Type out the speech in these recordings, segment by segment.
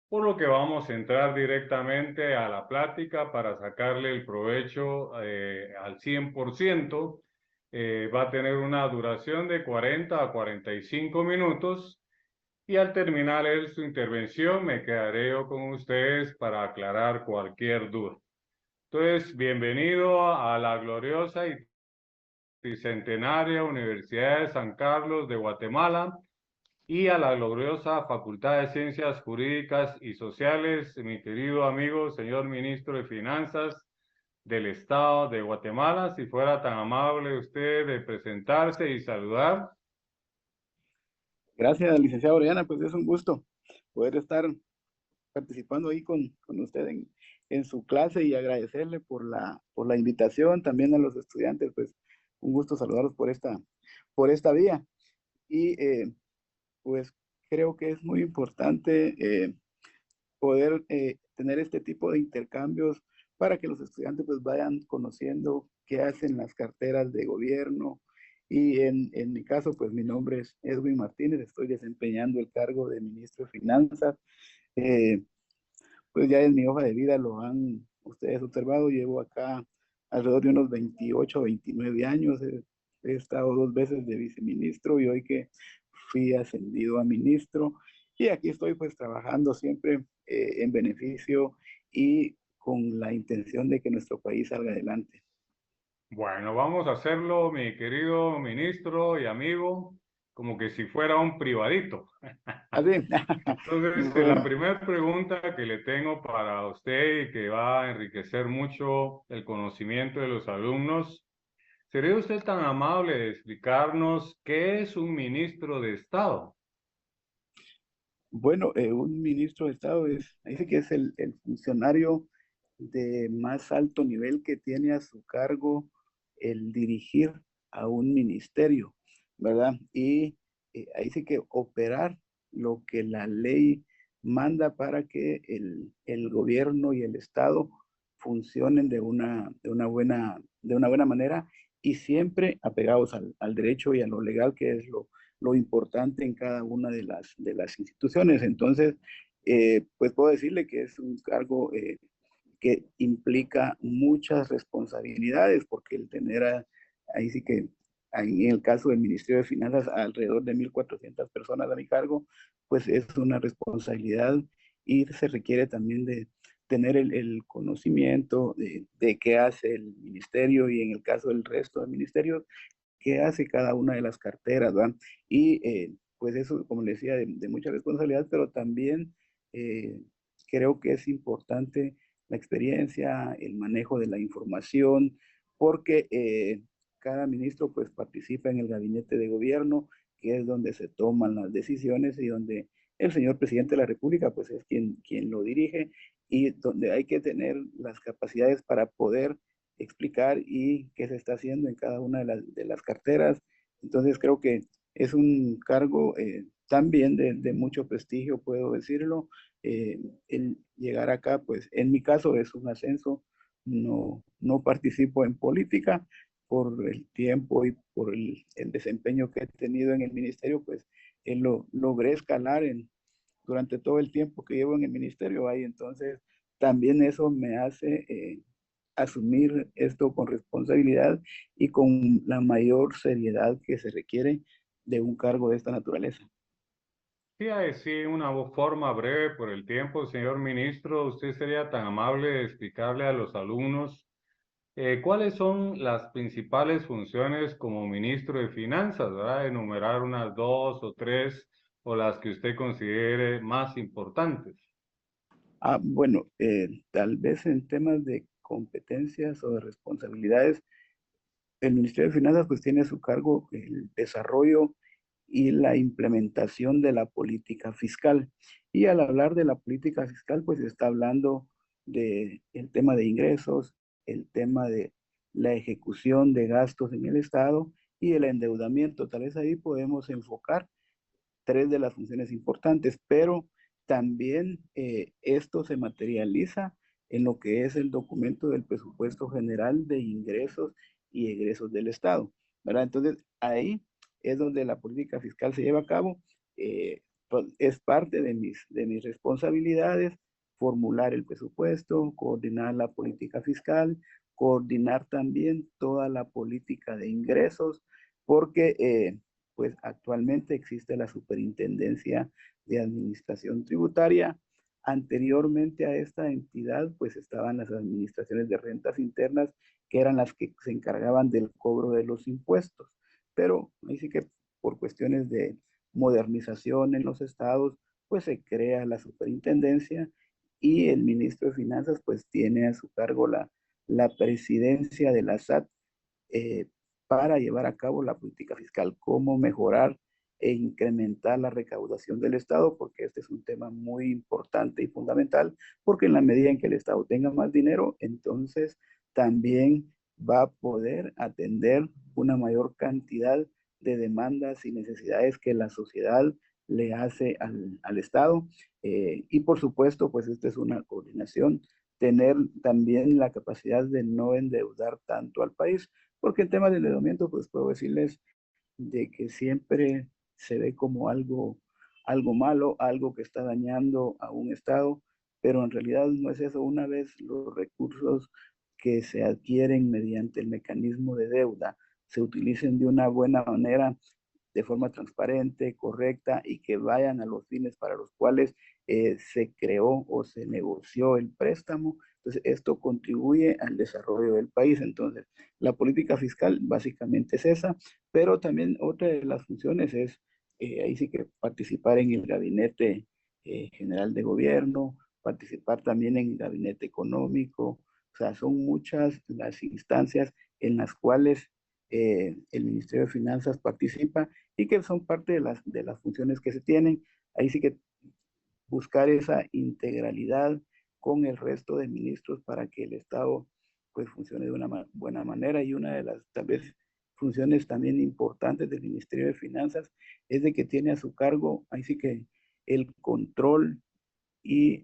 por lo que vamos a entrar directamente a la plática para sacarle el provecho al 100%. Va a tener una duración de 40 a 45 minutos y al terminar él su intervención me quedaré yo con ustedes para aclarar cualquier duda. Entonces, bienvenido a la gloriosa y tricentenaria Universidad de San Carlos de Guatemala y a la gloriosa Facultad de Ciencias Jurídicas y Sociales, mi querido amigo, señor ministro de Finanzas del Estado de Guatemala. Si fuera tan amable usted de presentarse y saludar. Gracias, licenciado Oriana, pues es un gusto poder estar participando ahí con usted en su clase y agradecerle por la invitación, también a los estudiantes, pues un gusto saludarlos por esta vía. Y pues creo que es muy importante poder tener este tipo de intercambios para que los estudiantes pues vayan conociendo qué hacen las carteras de gobierno. Y en mi caso, pues mi nombre es Edwin Martínez, estoy desempeñando el cargo de ministro de Finanzas. Eh, pues ya en mi hoja de vida lo han ustedes observado, llevo acá alrededor de unos 28 o 29 años. He estado 2 veces de viceministro y hoy que fui ascendido a ministro. Y aquí estoy pues trabajando siempre en beneficio y con la intención de que nuestro país salga adelante. Bueno, vamos a hacerlo, mi querido ministro y amigo, como que si fuera un privadito. Así, Entonces, la bueno, primera pregunta que le tengo para usted y que va a enriquecer mucho el conocimiento de los alumnos, ¿sería usted tan amable de explicarnos qué es un ministro de Estado? bueno, un ministro de Estado dice que es el funcionario de más alto nivel que tiene a su cargo el dirigir a un ministerio, ¿verdad? Y ahí sí que operar lo que la ley manda para que el gobierno y el Estado funcionen de una buena manera y siempre apegados al derecho y a lo legal, que es lo importante en cada una de las instituciones. Entonces, pues puedo decirle que es un cargo que implica muchas responsabilidades, porque el tener ahí sí que, ahí en el caso del Ministerio de Finanzas, alrededor de 1.400 personas a mi cargo, pues es una responsabilidad y se requiere también de tener el conocimiento de qué hace el ministerio y en el caso del resto del ministerio, qué hace cada una de las carteras, ¿verdad? Y pues eso, como le decía, de mucha responsabilidad, pero también eh, creo que es importante la experiencia, el manejo de la información, porque cada ministro pues participa en el gabinete de gobierno, que es donde se toman las decisiones y donde el señor presidente de la República pues es quien lo dirige y donde hay que tener las capacidades para poder explicar y qué se está haciendo en cada una de las carteras. Entonces creo que es un cargo también de mucho prestigio, puedo decirlo. El llegar acá, pues en mi caso es un ascenso, no participo en política por el tiempo y por el desempeño que he tenido en el ministerio, pues logré escalar durante todo el tiempo que llevo en el ministerio ahí. Entonces, también eso me hace asumir esto con responsabilidad y con la mayor seriedad que se requiere de un cargo de esta naturaleza. Sí, a decir una forma breve por el tiempo, señor ministro, usted sería tan amable de explicarle a los alumnos ¿cuáles son las principales funciones como ministro de Finanzas, ¿verdad? Enumerar unas dos o tres o las que usted considere más importantes. Bueno, tal vez en temas de competencias o de responsabilidades, el Ministerio de Finanzas pues tiene a su cargo el desarrollo y la implementación de la política fiscal. Y al hablar de la política fiscal, pues está hablando del tema de ingresos, el tema de la ejecución de gastos en el Estado y el endeudamiento. Tal vez ahí podemos enfocar tres de las funciones importantes, pero también esto se materializa en lo que es el documento del presupuesto general de ingresos y egresos del Estado, ¿verdad? Entonces, ahí es donde la política fiscal se lleva a cabo. pues, es parte de mis responsabilidades formular el presupuesto, coordinar la política fiscal, coordinar también toda la política de ingresos, porque pues actualmente existe la Superintendencia de Administración Tributaria. Anteriormente a esta entidad, pues estaban las administraciones de rentas internas, que eran las que se encargaban del cobro de los impuestos. Pero ahí sí que por cuestiones de modernización en los estados, pues se crea la superintendencia y el ministro de Finanzas pues tiene a su cargo la presidencia de la SAT eh, para llevar a cabo la política fiscal, cómo mejorar e incrementar la recaudación del Estado, porque este es un tema muy importante y fundamental, porque en la medida en que el Estado tenga más dinero, entonces también va a poder atender una mayor cantidad de demandas y necesidades que la sociedad le hace al Estado. Y por supuesto, pues esta es una coordinación, tener también la capacidad de no endeudar tanto al país, porque el tema del endeudamiento, pues puedo decirles de que siempre se ve como algo malo, algo que está dañando a un Estado, pero en realidad no es eso. Una vez los recursos que se adquieren mediante el mecanismo de deuda se utilicen de una buena manera, de forma transparente, correcta y que vayan a los fines para los cuales se creó o se negoció el préstamo. Entonces, esto contribuye al desarrollo del país. Entonces, la política fiscal básicamente es esa, pero también otra de las funciones es, ahí sí que participar en el gabinete general de gobierno, participar también en el gabinete económico. O sea, son muchas las instancias en las cuales el Ministerio de Finanzas participa y que son parte de las funciones que se tienen. Ahí sí que buscar esa integralidad con el resto de ministros para que el Estado pues funcione de una buena manera. Y una de las tal vez funciones también importantes del Ministerio de Finanzas es de que tiene a su cargo, ahí sí que el control y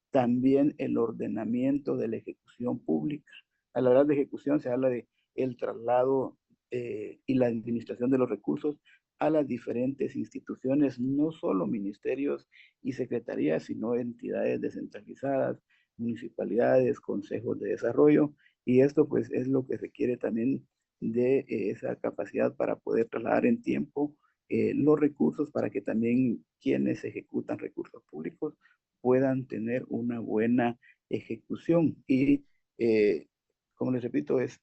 también el ordenamiento de la ejecución pública. A la hora de ejecución se habla de el traslado y la administración de los recursos a las diferentes instituciones, no solo ministerios y secretarías, sino entidades descentralizadas, municipalidades, consejos de desarrollo, y esto pues es lo que requiere también de esa capacidad para poder trasladar en tiempo los recursos para que también quienes ejecutan recursos públicos puedan tener una buena ejecución. Y como les repito, es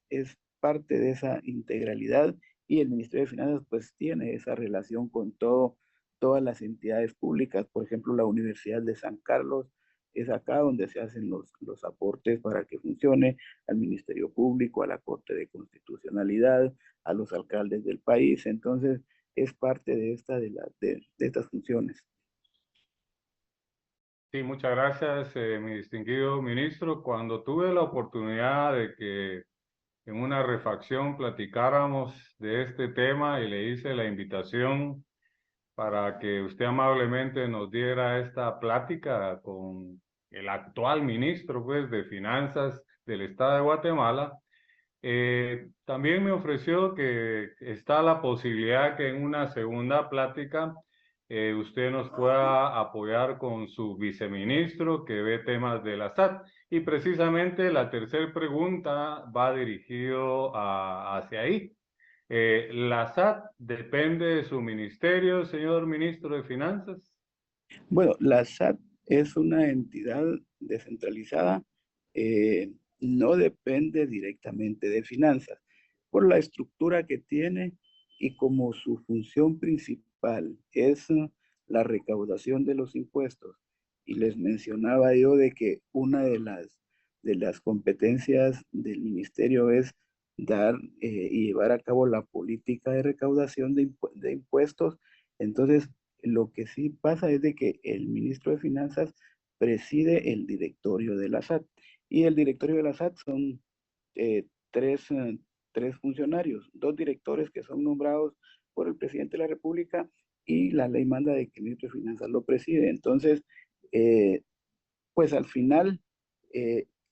parte de esa integralidad y el Ministerio de Finanzas pues tiene esa relación con todas las entidades públicas. Por ejemplo, la Universidad de San Carlos es acá donde se hacen los aportes para que funcione al Ministerio Público, a la Corte de Constitucionalidad, a los alcaldes del país. Entonces, es parte de estas funciones. Sí, muchas gracias, mi distinguido ministro. Cuando tuve la oportunidad de que en una refacción platicáramos de este tema y le hice la invitación para que usted amablemente nos diera esta plática con el actual ministro, pues, de Finanzas del Estado de Guatemala, también me ofreció que está la posibilidad que en una segunda plática usted nos pueda apoyar con su viceministro que ve temas de la SAT. Y precisamente la tercera pregunta va dirigido hacia ahí. ¿La SAT depende de su ministerio, señor ministro de Finanzas? Bueno, la SAT es una entidad descentralizada, no depende directamente de finanzas, por la estructura que tiene y como su función principal es la recaudación de los impuestos. Y les mencionaba yo de que una de las competencias del ministerio es dar y llevar a cabo la política de recaudación de impuestos. Entonces, lo que sí pasa es de que el ministro de Finanzas preside el directorio de la SAT y el directorio de la SAT son eh, tres, tres funcionarios, dos directores que son nombrados por el presidente de la República y la ley manda de que el ministro de Finanzas lo preside. Entonces, eh, pues al final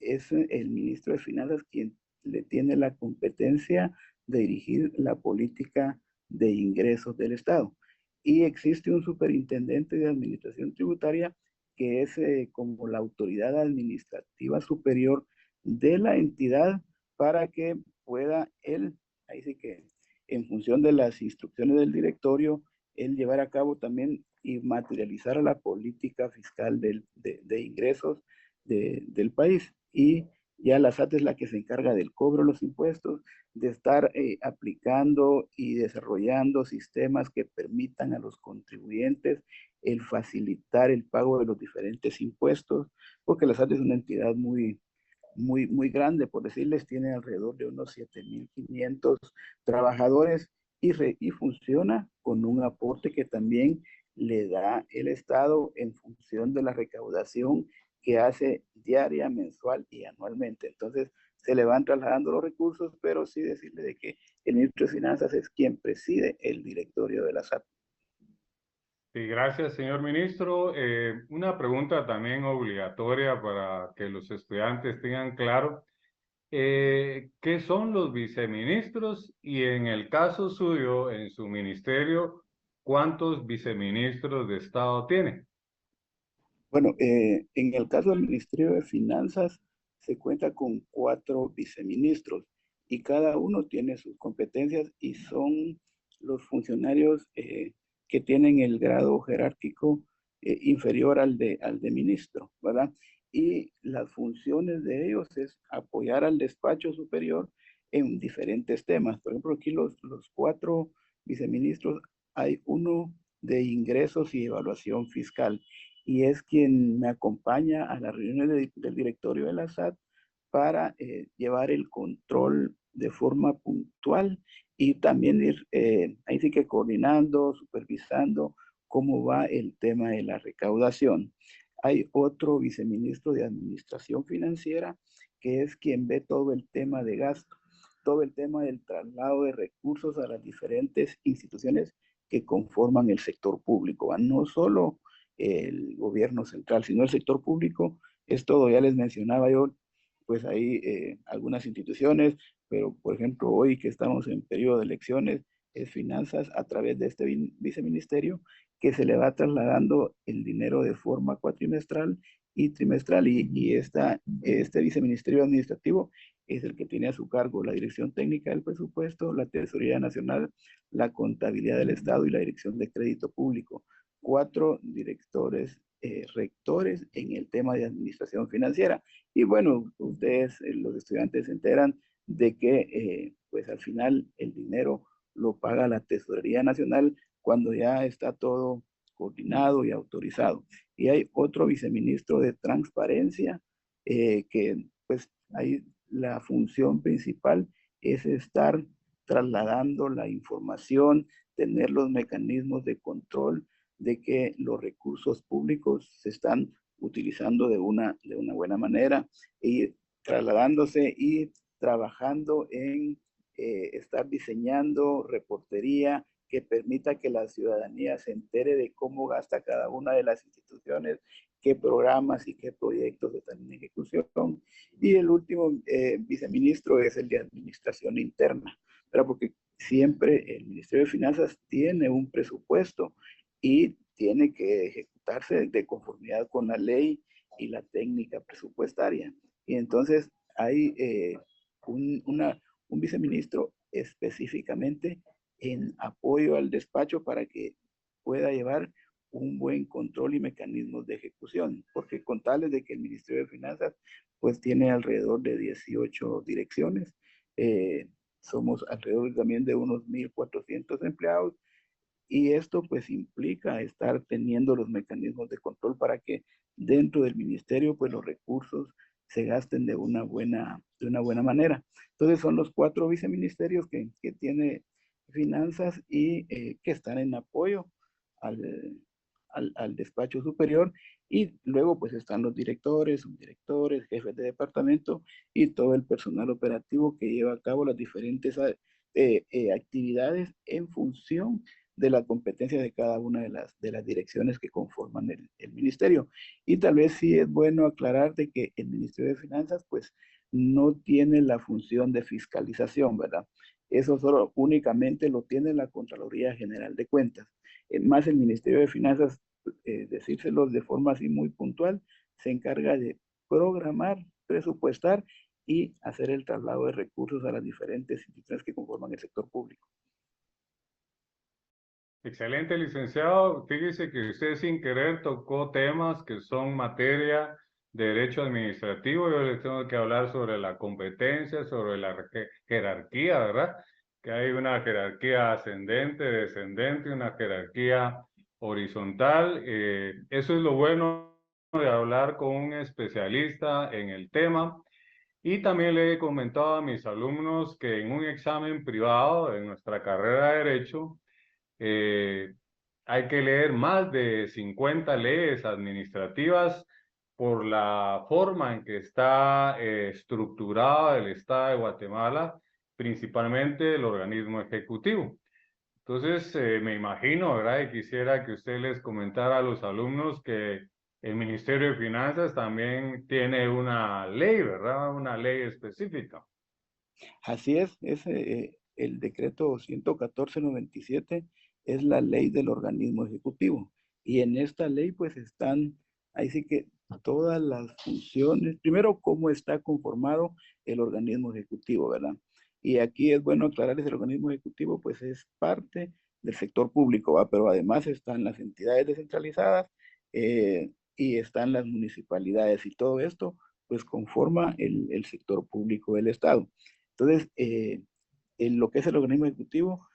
es el ministro de Finanzas quien le tiene la competencia de dirigir la política de ingresos del Estado. y existe un superintendente de administración tributaria que es como la autoridad administrativa superior de la entidad para que pueda él, ahí sí que en función de las instrucciones del directorio, él llevar a cabo también y materializar la política fiscal de ingresos del país. Y ya la SAT es la que se encarga del cobro de los impuestos, de estar aplicando y desarrollando sistemas que permitan a los contribuyentes el facilitar el pago de los diferentes impuestos, porque la SAT es una entidad muy grande, por decirles, tiene alrededor de unos 7.500 trabajadores y funciona con un aporte que también le da el Estado en función de la recaudación que hace diaria, mensual y anualmente. Entonces, se le van trasladando los recursos, pero sí decirle de que el ministro de Finanzas es quien preside el directorio de la SAT. Sí, gracias, señor ministro. Una pregunta también obligatoria para que los estudiantes tengan claro. ¿Qué son los viceministros? Y en el caso suyo, en su ministerio, ¿cuántos viceministros de Estado tiene? Bueno, en el caso del Ministerio de Finanzas se cuenta con 4 viceministros y cada uno tiene sus competencias y son los funcionarios que tienen el grado jerárquico inferior al de ministro, ¿verdad? Y las funciones de ellos es apoyar al despacho superior en diferentes temas. Por ejemplo, aquí los 4 viceministros, hay uno de ingresos y evaluación fiscal y es quien me acompaña a las reuniones del directorio de la SAT para llevar el control de forma puntual y también ir ahí sí que coordinando, supervisando cómo va el tema de la recaudación. Hay otro viceministro de Administración Financiera que es quien ve todo el tema de gasto, todo el tema del traslado de recursos a las diferentes instituciones que conforman el sector público, no solo el gobierno central, sino el sector público, es todo. Ya les mencionaba yo, pues hay algunas instituciones, pero por ejemplo hoy que estamos en periodo de elecciones, es finanzas a través de este viceministerio que se le va trasladando el dinero de forma cuatrimestral y trimestral y este viceministerio administrativo es el que tiene a su cargo la dirección técnica del presupuesto, la tesorería nacional, la contabilidad del Estado y la dirección de crédito público. 4 directores rectores en el tema de administración financiera. Y bueno, ustedes, los estudiantes, se enteran de que pues al final el dinero lo paga la Tesorería Nacional cuando ya está todo coordinado y autorizado. Y hay otro viceministro de Transparencia que pues ahí la función principal es estar trasladando la información, tener los mecanismos de control de que los recursos públicos se están utilizando de una buena manera y trasladándose y trabajando en estar diseñando reportería que permita que la ciudadanía se entere de cómo gasta cada una de las instituciones, qué programas y qué proyectos están en ejecución. Y el último viceministro es el de Administración Interna, pero porque siempre el Ministerio de Finanzas tiene un presupuesto y tiene que ejecutarse de conformidad con la ley y la técnica presupuestaria. Y entonces hay un, un viceministro específicamente en apoyo al despacho para que pueda llevar un buen control y mecanismos de ejecución, porque con tales de que el Ministerio de Finanzas pues tiene alrededor de 18 direcciones, somos alrededor también de unos 1.400 empleados y esto pues implica estar teniendo los mecanismos de control para que dentro del ministerio pues los recursos se gasten de una buena manera. Entonces son los 4 viceministerios que tiene finanzas y que están en apoyo al, al despacho superior y luego pues están los directores, subdirectores, jefes de departamento y todo el personal operativo que lleva a cabo las diferentes actividades en función de la competencia de cada una de las direcciones que conforman el ministerio. Y tal vez sí es bueno aclarar de que el Ministerio de Finanzas pues no tiene la función de fiscalización, ¿verdad? Eso solo únicamente lo tiene la Contraloría General de Cuentas. más el Ministerio de Finanzas, decírselos de forma así muy puntual, se encarga de programar, presupuestar y hacer el traslado de recursos a las diferentes instituciones que conforman el sector público. Excelente, licenciado. Fíjese que usted sin querer tocó temas que son materia de derecho administrativo. Yo les tengo que hablar sobre la competencia, sobre la jerarquía, ¿verdad? Que hay una jerarquía ascendente, descendente, una jerarquía horizontal. Eso es lo bueno de hablar con un especialista en el tema. Y también le he comentado a mis alumnos que en un examen privado en nuestra carrera de Derecho, eh, hay que leer más de 50 leyes administrativas por la forma en que está estructurada el Estado de Guatemala, principalmente el organismo ejecutivo. Entonces, me imagino, ¿verdad? Y quisiera que usted les comentara a los alumnos que el Ministerio de Finanzas también tiene una ley, ¿verdad? Una ley específica. Así es el decreto 114/97 es la ley del organismo ejecutivo. Y en esta ley pues están, ahí sí que todas las funciones, primero cómo está conformado el organismo ejecutivo, ¿verdad? Y aquí es bueno aclararles, el organismo ejecutivo pues es parte del sector público, ¿va? Pero además están las entidades descentralizadas y están las municipalidades y todo esto pues conforma el sector público del Estado. Entonces, en lo que es el organismo ejecutivo,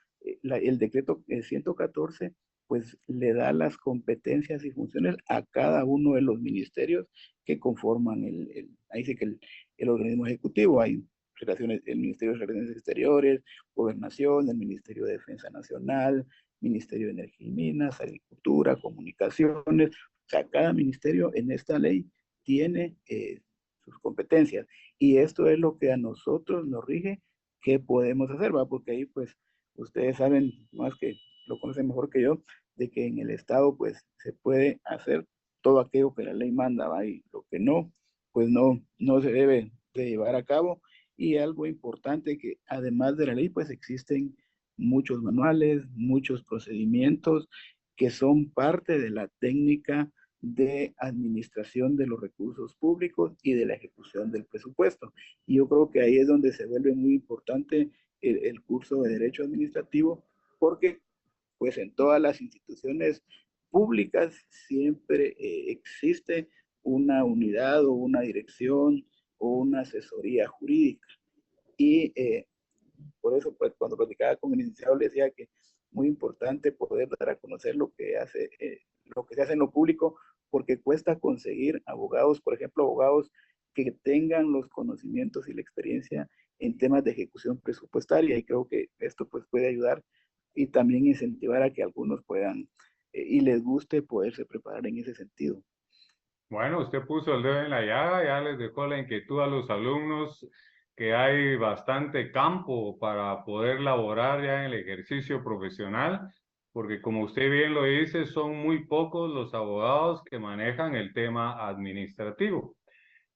el decreto 114, pues le da las competencias y funciones a cada uno de los ministerios que conforman ahí sí que el organismo ejecutivo. Hay relaciones, el Ministerio de Relaciones Exteriores, Gobernación, el Ministerio de Defensa Nacional, Ministerio de Energía y Minas, Agricultura, Comunicaciones. O sea, cada ministerio en esta ley tiene sus competencias. Y esto es lo que a nosotros nos rige qué podemos hacer, ¿va? Porque ahí pues ustedes saben más que lo conocen mejor que yo, de que en el Estado pues se puede hacer todo aquello que la ley manda, ¿va? Y lo que no, pues no se debe de llevar a cabo. Y algo importante que además de la ley pues existen muchos manuales, muchos procedimientos que son parte de la técnica de administración de los recursos públicos y de la ejecución del presupuesto. Y yo creo que ahí es donde se vuelve muy importante el curso de Derecho Administrativo, porque pues en todas las instituciones públicas siempre existe una unidad o una dirección o una asesoría jurídica. Y por eso, pues, cuando platicaba con el licenciado, le decía que muy importante poder dar a conocer lo que se hace en lo público, porque cuesta conseguir abogados, por ejemplo, abogados que tengan los conocimientos y la experiencia en temas de ejecución presupuestaria, y creo que esto pues puede ayudar y también incentivar a que algunos puedan y les guste poderse preparar en ese sentido. Bueno, usted puso el dedo en la llaga, ya les dejó la inquietud a los alumnos que hay bastante campo para poder laborar ya en el ejercicio profesional, porque como usted bien lo dice, son muy pocos los abogados que manejan el tema administrativo.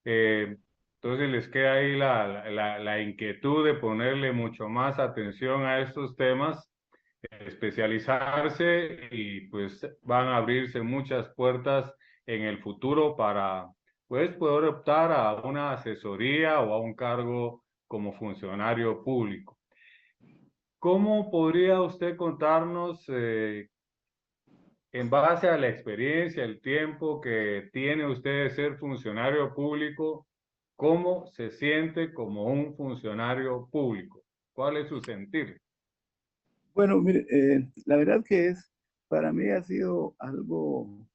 Eh, entonces les queda ahí la inquietud de ponerle mucho más atención a estos temas, especializarse y pues van a abrirse muchas puertas en el futuro para pues poder optar a una asesoría o a un cargo como funcionario público. ¿Cómo podría usted contarnos, en base a la experiencia, el tiempo que tiene usted de ser funcionario público, cómo se siente como un funcionario público? ¿Cuál es su sentir? Bueno, mire, la verdad que para mí ha sido algo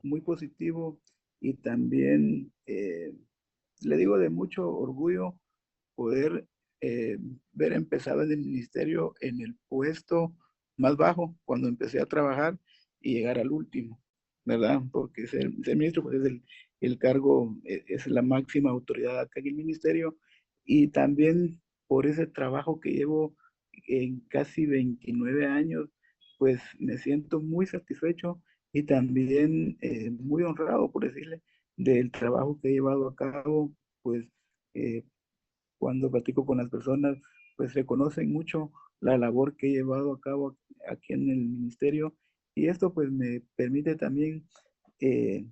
muy positivo y también, le digo, de mucho orgullo poder eh, ver empezado en el ministerio en el puesto más bajo cuando empecé a trabajar y llegar al último, ¿verdad? Porque ser ministro pues, es el cargo, es la máxima autoridad acá en el ministerio y también por ese trabajo que llevo en casi 29 años, pues me siento muy satisfecho y también muy honrado, por decirle, del trabajo que he llevado a cabo, pues eh, cuando platico con las personas, pues reconocen mucho la labor que he llevado a cabo aquí en el ministerio y esto pues me permite también, eh,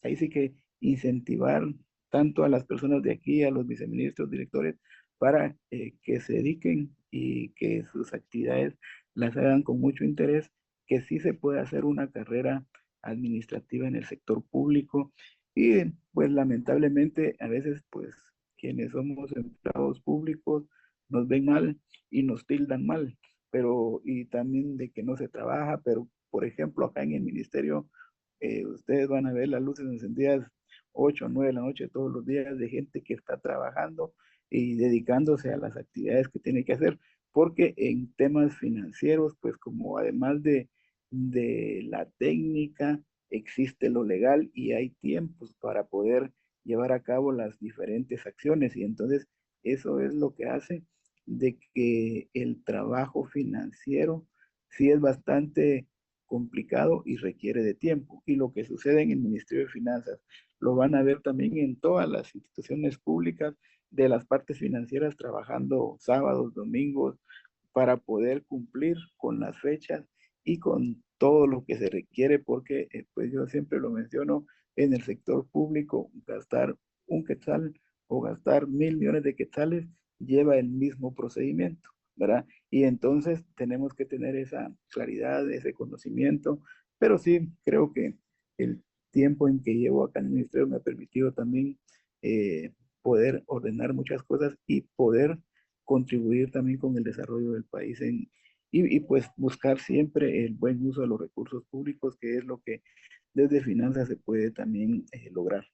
ahí sí que incentivar tanto a las personas de aquí, a los viceministros, directores, para que se dediquen y que sus actividades las hagan con mucho interés, que sí se puede hacer una carrera administrativa en el sector público y pues lamentablemente a veces pues quienes somos empleados públicos nos ven mal y nos tildan mal, pero y también de que no se trabaja, pero por ejemplo acá en el ministerio ustedes van a ver las luces encendidas 8 o 9 de la noche todos los días de gente que está trabajando y dedicándose a las actividades que tiene que hacer, porque en temas financieros, pues como además de la técnica, existe lo legal y hay tiempos para poder llevar a cabo las diferentes acciones y entonces eso es lo que hace de que el trabajo financiero sí es bastante complicado y requiere de tiempo. Y lo que sucede en el Ministerio de Finanzas lo van a ver también en todas las instituciones públicas de las partes financieras trabajando sábados, domingos, para poder cumplir con las fechas y con todo lo que se requiere, porque pues yo siempre lo menciono, en el sector público gastar un quetzal o gastar 1.000 millones de quetzales lleva el mismo procedimiento, ¿verdad? Y entonces tenemos que tener esa claridad, ese conocimiento, pero sí creo que el tiempo en que llevo acá en el ministerio me ha permitido también poder ordenar muchas cosas y poder contribuir también con el desarrollo del país y pues buscar siempre el buen uso de los recursos públicos, que es lo que desde finanzas se puede también lograr.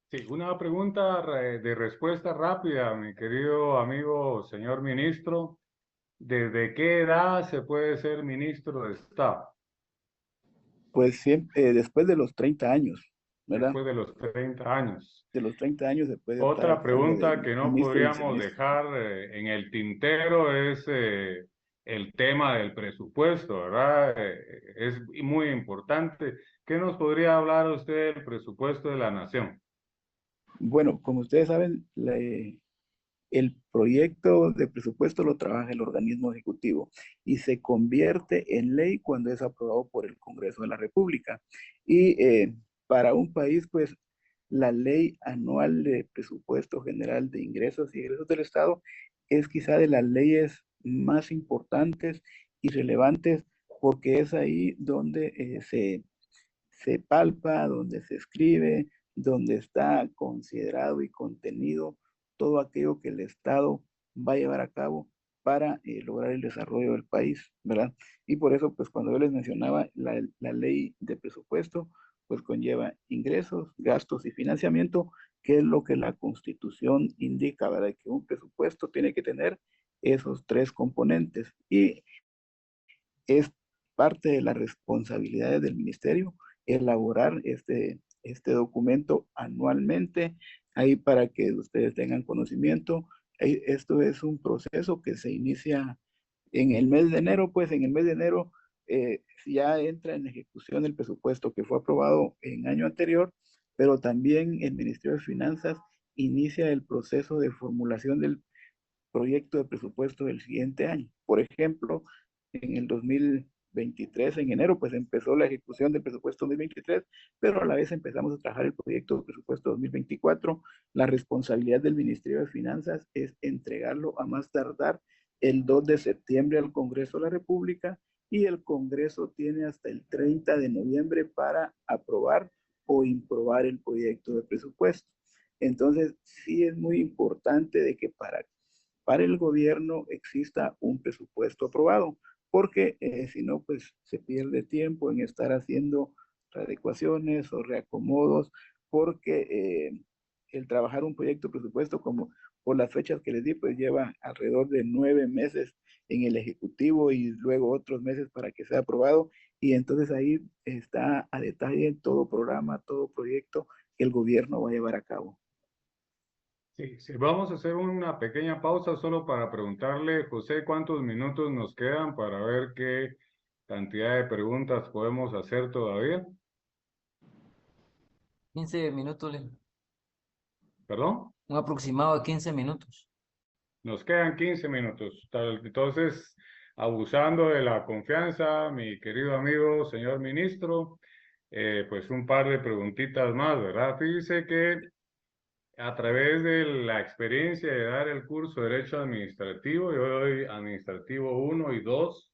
Sí, una pregunta de respuesta rápida, mi querido amigo señor ministro. ¿Desde qué edad se puede ser ministro de Estado? Pues siempre, después de los 30 años, ¿verdad? Después de los 30 años. De los 30 años se puede optar al Otra cargo pregunta de que no ministro y podríamos viceministro. dejar en el tintero es el tema del presupuesto, ¿verdad? Es muy importante. ¿Qué nos podría hablar usted del presupuesto de la nación? Bueno, como ustedes saben, el proyecto de presupuesto lo trabaja el organismo ejecutivo y se convierte en ley cuando es aprobado por el Congreso de la República. Y para un país, pues la ley anual de presupuesto general de ingresos y egresos del Estado es quizá de las leyes más importantes y relevantes porque es ahí donde se palpa, donde se escribe, donde está considerado y contenido todo aquello que el Estado va a llevar a cabo para lograr el desarrollo del país, ¿verdad? Y por eso, pues cuando yo les mencionaba la ley de presupuesto, pues conlleva ingresos, gastos y financiamiento, que es lo que la Constitución indica, ¿verdad? Que un presupuesto tiene que tener esos tres componentes. Y es parte de las responsabilidades del ministerio elaborar este documento anualmente, ahí para que ustedes tengan conocimiento. Esto es un proceso que se inicia en el mes de enero, pues en el mes de enero ya entra en ejecución el presupuesto que fue aprobado en año anterior, pero también el Ministerio de Finanzas inicia el proceso de formulación del proyecto de presupuesto del siguiente año. Por ejemplo, en el 2023, en enero, pues empezó la ejecución del presupuesto 2023, pero a la vez empezamos a trabajar el proyecto de presupuesto 2024. La responsabilidad del Ministerio de Finanzas es entregarlo a más tardar el 2 de septiembre al Congreso de la República y el Congreso tiene hasta el 30 de noviembre para aprobar o improbar el proyecto de presupuesto. Entonces, sí es muy importante de que para el gobierno exista un presupuesto aprobado, porque si no, pues se pierde tiempo en estar haciendo readecuaciones o reacomodos, porque el trabajar un proyecto de presupuesto como por las fechas que les di, pues lleva alrededor de 9 meses en el Ejecutivo y luego otros meses para que sea aprobado. Y entonces ahí está a detalle todo programa, todo proyecto que el gobierno va a llevar a cabo. Sí, sí, vamos a hacer una pequeña pausa solo para preguntarle, José, cuántos minutos nos quedan para ver qué cantidad de preguntas podemos hacer todavía. 15 minutos, ¿Perdón? un aproximado de 15 minutos. Nos quedan 15 minutos. Entonces, abusando de la confianza, mi querido amigo, señor ministro, pues un par de preguntitas más, ¿verdad? Fíjese que a través de la experiencia de dar el curso de Derecho Administrativo, yo doy Administrativo uno y 2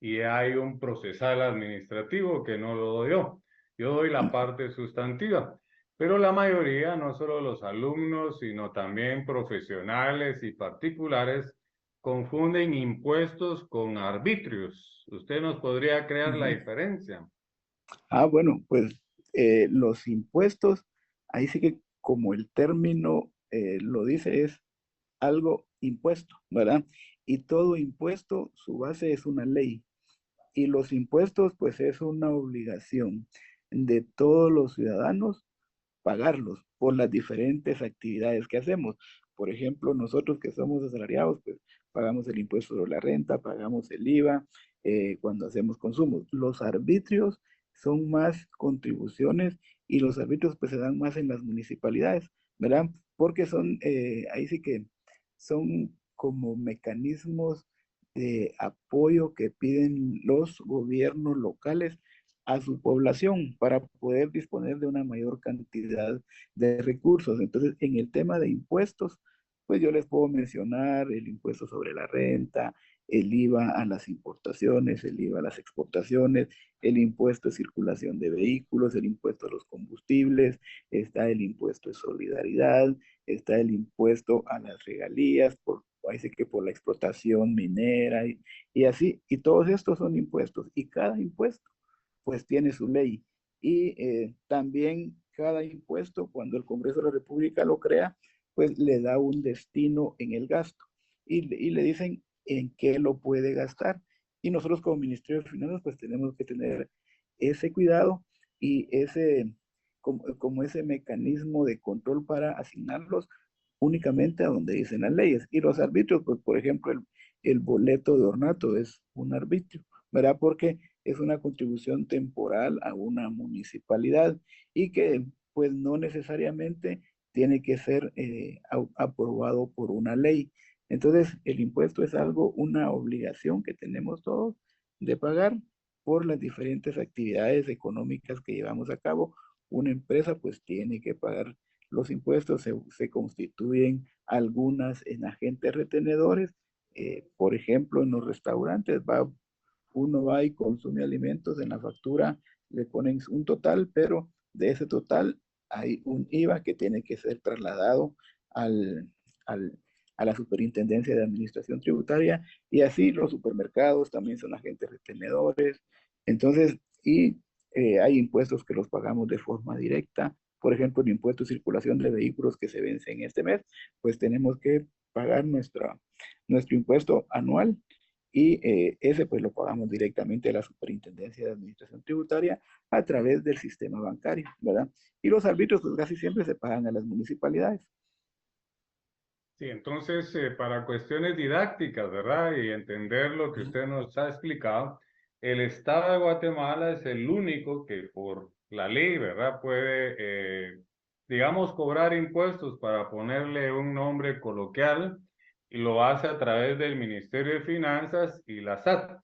y hay un procesal administrativo que no lo doy yo. Yo doy la parte sustantiva, pero la mayoría, no solo los alumnos, sino también profesionales y particulares, confunden impuestos con arbitrios. ¿Usted nos podría crear la Ujú. diferencia? Bueno, pues los impuestos, ahí sí que como el término lo dice, es algo impuesto, ¿verdad? Y todo impuesto, su base es una ley. Y los impuestos, pues es una obligación de todos los ciudadanos pagarlos por las diferentes actividades que hacemos. Por ejemplo, nosotros que somos asalariados, pues pagamos el impuesto sobre la renta, pagamos el IVA cuando hacemos consumos. Los arbitrios son más contribuciones y los arbitrios pues se dan más en las municipalidades, ¿verdad? Porque son, ahí sí que son como mecanismos de apoyo que piden los gobiernos locales a su población para poder disponer de una mayor cantidad de recursos. Entonces, en el tema de impuestos, pues yo les puedo mencionar el impuesto sobre la renta, el IVA a las importaciones, el IVA a las exportaciones, el impuesto de circulación de vehículos, el impuesto a los combustibles, está el impuesto de solidaridad, está el impuesto a las regalías, parece que por la explotación minera y así, y todos estos son impuestos, y cada impuesto pues tiene su ley. Y también cada impuesto, cuando el Congreso de la República lo crea, pues le da un destino en el gasto y le dicen en qué lo puede gastar. Y nosotros como Ministerio de Finanzas, pues tenemos que tener ese cuidado y ese, como ese mecanismo de control para asignarlos únicamente a donde dicen las leyes. Y los arbitrios, pues por ejemplo, el boleto de ornato es un arbitrio, ¿verdad? Porque es una contribución temporal a una municipalidad y que pues no necesariamente tiene que ser aprobado por una ley. Entonces, el impuesto es algo, una obligación que tenemos todos de pagar por las diferentes actividades económicas que llevamos a cabo. Una empresa pues tiene que pagar los impuestos, se constituyen algunas en agentes retenedores. Por ejemplo, en los restaurantes uno va y consume alimentos, en la factura le ponen un total, pero de ese total hay un IVA que tiene que ser trasladado al, al, a la Superintendencia de Administración Tributaria y así los supermercados también son agentes retenedores. Entonces, hay impuestos que los pagamos de forma directa. Por ejemplo, el impuesto de circulación de vehículos que se vence en este mes, pues tenemos que pagar nuestro impuesto anual y ese pues lo pagamos directamente a la Superintendencia de Administración Tributaria a través del sistema bancario, ¿verdad? Y los arbitrios pues casi siempre se pagan a las municipalidades. Sí, entonces, para cuestiones didácticas, ¿verdad? Y entender lo que Ujú. usted nos ha explicado, el Estado de Guatemala es el único que por la ley, ¿verdad? Puede, digamos, cobrar impuestos para ponerle un nombre coloquial y lo hace a través del Ministerio de Finanzas y la SAT.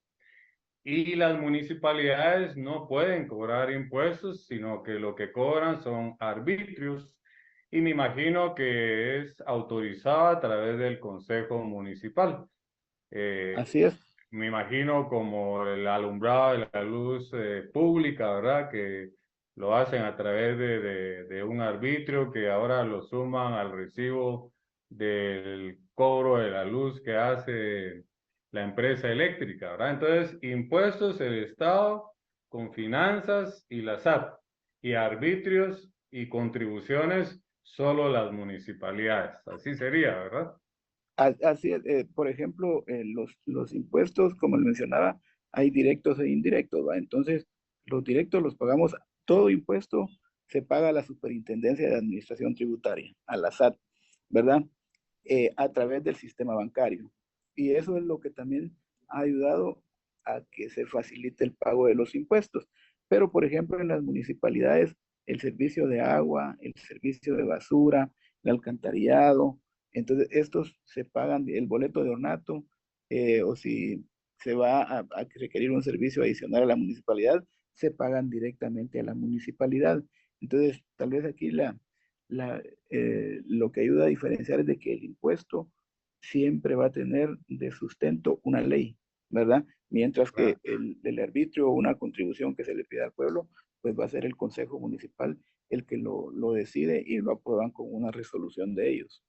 Y las municipalidades no pueden cobrar impuestos, sino que lo que cobran son arbitrios. Y me imagino que es autorizada a través del Consejo Municipal. Eh, Así es, Me imagino como el alumbrado de la luz pública, ¿verdad? Que lo hacen a través de un arbitrio que ahora lo suman al recibo del cobro de la luz que hace la empresa eléctrica, ¿verdad? Entonces, impuestos el Estado con finanzas y la SAT, y arbitrios y contribuciones solo las municipalidades. Así sería, ¿verdad? así es. Por ejemplo, los impuestos, como le mencionaba, hay directos e indirectos, ¿va? Entonces, los directos los pagamos, todo impuesto se paga a la Superintendencia de Administración Tributaria, a la SAT, ¿verdad? A través del sistema bancario. Y eso es lo que también ha ayudado a que se facilite el pago de los impuestos. Pero, por ejemplo, en las municipalidades, el servicio de agua, el servicio de basura, el alcantarillado, Entonces, estos se pagan el boleto de ornato, o si se va a requerir un servicio adicional a la municipalidad, se pagan directamente a la municipalidad. Entonces, tal vez aquí lo que ayuda a diferenciar es de que el impuesto siempre va a tener de sustento una ley, ¿verdad? Mientras que Claro. el arbitrio o una contribución que se le pida al pueblo, pues va a ser el Consejo Municipal el que lo decide y lo aprueban con una resolución de ellos.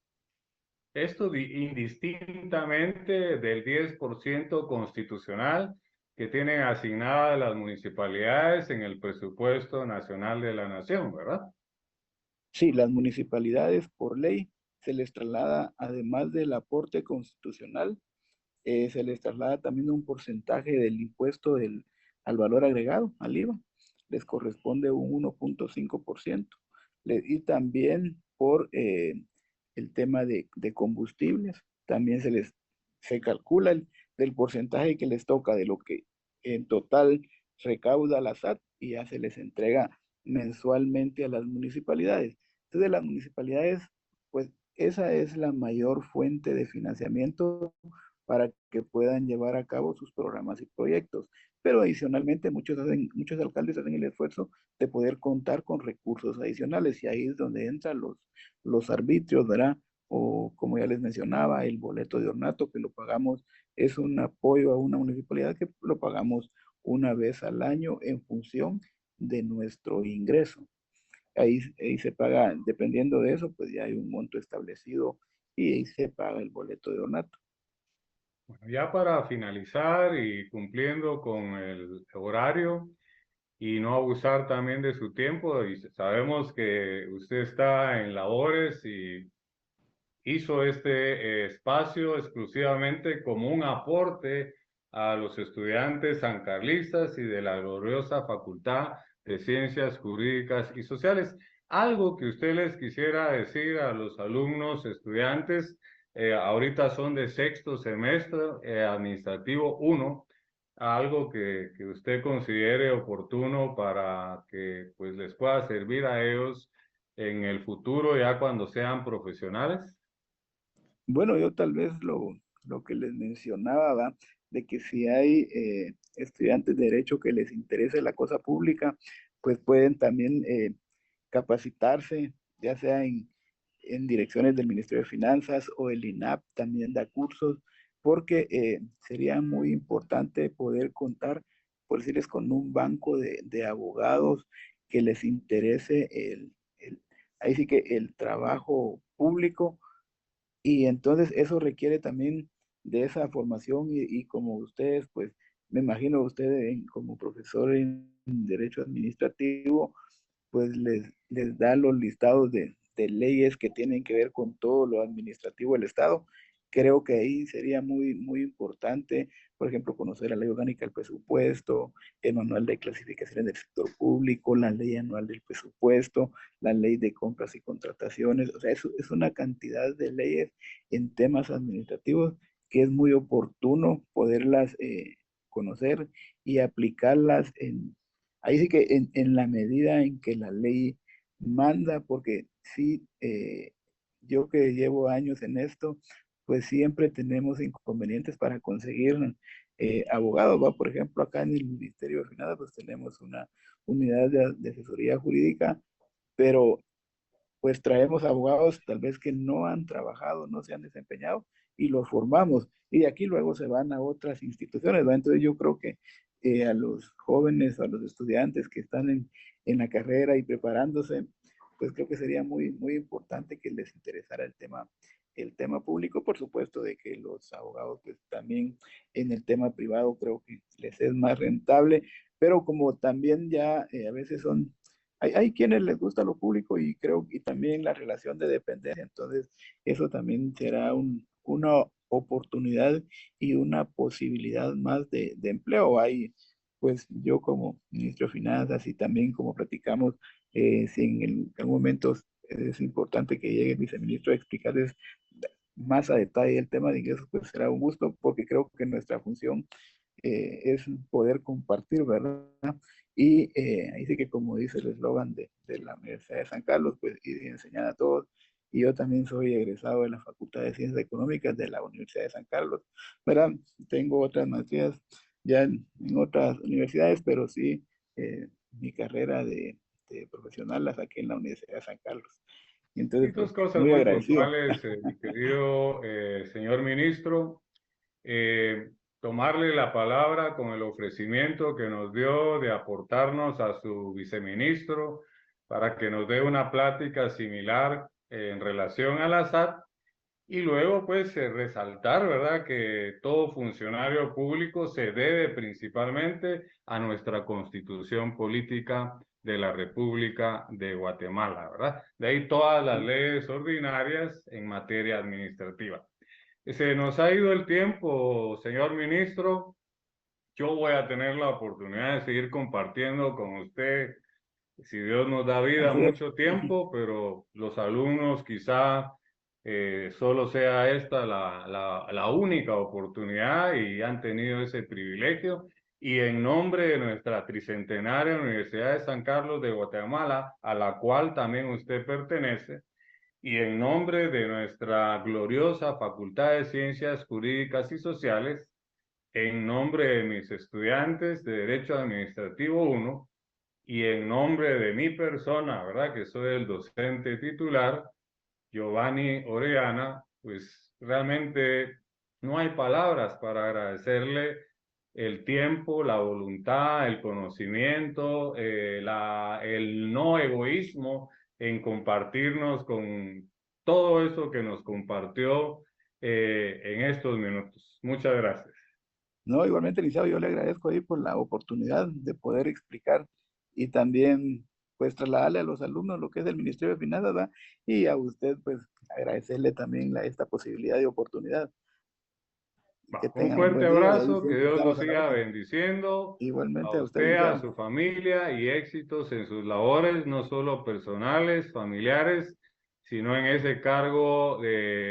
Esto indistintamente del 10% constitucional que tienen asignadas las municipalidades en el presupuesto nacional de la nación, ¿verdad? Sí, las municipalidades por ley se les traslada, además del aporte constitucional, se les traslada también un porcentaje del impuesto al valor agregado, al IVA. Les corresponde un 1.5%. Y también por el tema de combustibles, también se calcula del porcentaje que les toca de lo que en total recauda la SAT y ya se les entrega mensualmente a las municipalidades. Entonces, las municipalidades, pues esa es la mayor fuente de financiamiento para que puedan llevar a cabo sus programas y proyectos. Pero adicionalmente muchos alcaldes hacen el esfuerzo de poder contar con recursos adicionales y ahí es donde entran los arbitrios, ¿verdad? O como ya les mencionaba, el boleto de ornato que lo pagamos es un apoyo a una municipalidad que lo pagamos una vez al año en función de nuestro ingreso. Ahí se paga, dependiendo de eso, pues ya hay un monto establecido y ahí se paga el boleto de ornato. Bueno, ya para finalizar y cumpliendo con el horario y no abusar también de su tiempo, y sabemos que usted está en labores y hizo este espacio exclusivamente como un aporte a los estudiantes sancarlistas y de la gloriosa Facultad de Ciencias Jurídicas y Sociales. Algo que usted les quisiera decir a los alumnos, estudiantes, ahorita son de sexto semestre, administrativo uno, algo que usted considere oportuno para que pues les pueda servir a ellos en el futuro ya cuando sean profesionales. Bueno, yo tal vez lo que les mencionaba, ¿va? De que si hay estudiantes de derecho que les interese la cosa pública, pues pueden también capacitarse, ya sea en direcciones del Ministerio de Finanzas o el INAP también da cursos, porque sería muy importante poder contar, por decirles, con un banco de abogados que les interese ahí sí que el trabajo público y entonces eso requiere también de esa formación y como ustedes, pues me imagino ustedes como profesor en Derecho Administrativo, pues les da los listados de leyes que tienen que ver con todo lo administrativo del Estado. Creo que ahí sería muy importante, por ejemplo, conocer la ley orgánica del presupuesto, el manual de clasificaciones del sector público, la ley anual del presupuesto, la ley de compras y contrataciones. O sea, es una cantidad de leyes en temas administrativos que es muy oportuno poderlas conocer y aplicarlas ahí sí que en la medida en que la ley manda, porque sí, yo que llevo años en esto, pues siempre tenemos inconvenientes para conseguir abogados, ¿va? Por ejemplo, acá en el Ministerio de Finanzas, pues tenemos una unidad de asesoría jurídica, pero pues traemos abogados tal vez que no han trabajado, no se han desempeñado y los formamos. Y de aquí luego se van a otras instituciones, ¿va? Entonces yo creo que a los jóvenes, a los estudiantes que están en la carrera y preparándose, pues creo que sería muy importante que les interesara el tema público, por supuesto, de que los abogados pues también en el tema privado creo que les es más rentable, pero como también ya a veces hay quienes les gusta lo público y creo que también la relación de dependencia, entonces eso también será una oportunidad y una posibilidad más de empleo. Hay, pues yo como ministro de Finanzas y también como platicamos, si en algún momento es importante que llegue el viceministro a explicarles más a detalle el tema de ingresos, pues será un gusto porque creo que nuestra función es poder compartir, ¿verdad? Y ahí sí que como dice el eslogan de la Universidad de San Carlos, pues ir y enseñar a todos, y yo también soy egresado de la Facultad de Ciencias Económicas de la Universidad de San Carlos, ¿verdad? Tengo otras maestrías ya en otras universidades, pero sí, mi carrera de profesional la saqué en la Universidad de San Carlos. Y Y entonces, dos pues, cosas muy muy agradecido. puntuales, mi querido señor ministro. Tomarle la palabra con el ofrecimiento que nos dio de aportarnos a su viceministro para que nos dé una plática similar en relación a la SAT y luego pues resaltar, ¿verdad?, que todo funcionario público se debe principalmente a nuestra Constitución Política de la República de Guatemala, ¿verdad? De ahí todas las leyes ordinarias en materia administrativa. Se nos ha ido el tiempo, señor ministro. Yo voy a tener la oportunidad de seguir compartiendo con usted, si Dios nos da vida, Así es. mucho tiempo, pero los alumnos quizá solo sea esta la única oportunidad y han tenido ese privilegio. Y en nombre de nuestra tricentenaria Universidad de San Carlos de Guatemala, a la cual también usted pertenece, y en nombre de nuestra gloriosa Facultad de Ciencias Jurídicas y Sociales, en nombre de mis estudiantes de Derecho Administrativo 1 y en nombre de mi persona, ¿verdad? Que soy el docente titular, Giovanni Orellana, pues realmente no hay palabras para agradecerle el tiempo, la voluntad, el conocimiento, el no egoísmo en compartirnos con todo eso que nos compartió en estos minutos. Muchas gracias. No, igualmente, Liceo, yo le agradezco ahí por la oportunidad de poder explicar y también, pues, trasladarle a los alumnos lo que es el Ministerio de Finanzas, ¿verdad? Y a usted, pues, agradecerle también esta posibilidad y oportunidad. Y que Un tengan un fuerte buen día y ahí abrazo, que siempre Dios lo estamos a la siga orden. bendiciendo a Igualmente a usted, usted, a Liceo. su familia y éxitos en sus labores, no solo personales, familiares, sino en ese cargo de